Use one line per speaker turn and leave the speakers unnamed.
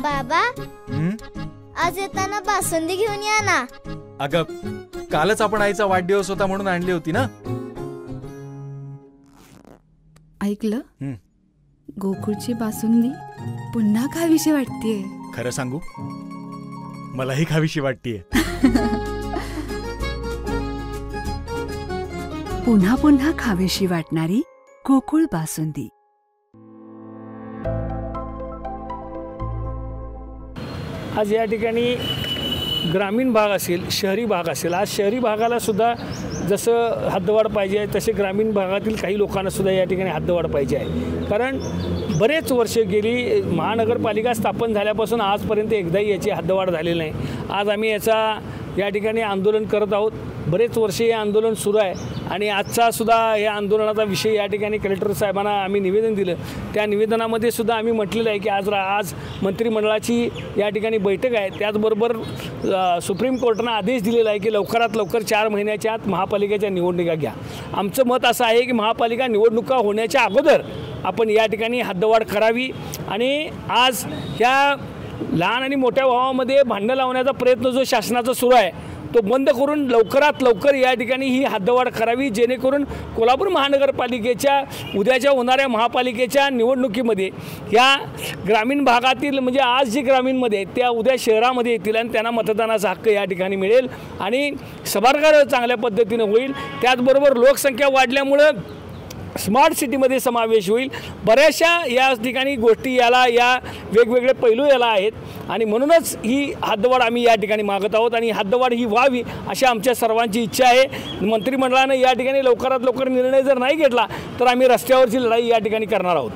बाबा आज येताना बासुंदी घेऊन या ना।
अगं कालच आपण आईचा वाढदिवस होता म्हणून आणली होती ना।
ऐकलं, गोकुळची बासुंदी पुन्हा खावीशी वाटतेय।
खरं सांगू, मलाही खावीशी वाटतेय।
पुन्हा पुन्हा खावीशी वाटणारी गोकुळ बासुंदी।
आज या ठिकाणी ग्रामीण भाग असेल, शहरी भाग असेल, आज शहरी भागाला सुद्धा जसं हद्दवाढ पाहिजे आहे तसे ग्रामीण भागातील काही लोकांना सुद्धा या ठिकाणी हद्दवाढ पाहिजे आहे। कारण बरेच वर्ष गेली महानगरपालिका स्थापन झाल्यापासून आजपर्यंत एकदाही याची हद्दवाढ झालेली नाही। आज आम्ही याचा या ठिकाणी आंदोलन करत आहोत। बरेच वर्षे हे आंदोलन सुरू आहे आणि आजचा सुद्धा या आंदोलनाचा विषय या ठिकाणी कलेक्टर साहेबांना आम्ही निवेदन दिलं। त्या निवेदनामध्ये सुद्धा आम्ही म्हटलेलं आहे की आज मंत्रिमंडळाची या ठिकाणी बैठक आहे। त्याचबरोबर सुप्रीम कोर्टानं आदेश दिलेला आहे की लवकरात लवकर 4 महिन्याच्या आत महापालिकेच्या निवडणुका घ्या। आमचं मत असं आहे की महापालिका निवडणुका होण्याच्या अगोदर आपण या ठिकाणी हद्दवाढ करावी आणि आज ह्या लहान आणि मोठ्या भावामध्ये भांडणं लावण्याचा प्रयत्न जो शासनाचा सुरू आहे तो बंद करून लवकरात लवकर या ठिकाणी ही हद्दवाढ करावी, जेणेकरून कोल्हापूर महानगरपालिकेच्या उद्याच्या होणाऱ्या महापालिकेच्या निवडणुकीमध्ये या ग्रामीण भागातील म्हणजे आज जे ग्रामीणमध्ये आहेत त्या उद्या शहरामध्ये येतील आणि त्यांना मतदानाचा हक्क या ठिकाणी मिळेल आणि सभागार चांगल्या पद्धतीने होईल। त्याचबरोबर लोकसंख्या वाढल्यामुळं स्मार्ट सिटीमध्ये समावेश होईल। बऱ्याचशा या ठिकाणी गोष्टी याला या वेगवेगळे पैलू याला आहेत आणि म्हणूनच ही हद्दवाढ आम्ही या ठिकाणी मागत आहोत आणि हद्दवाढ ही व्हावी अशी आमच्या सर्वांची इच्छा आहे। मंत्रिमंडळाने या ठिकाणी लवकरात लवकर निर्णय जर नाही घेतला तर आम्ही रस्त्यावरची लढाई या ठिकाणी करणार आहोत।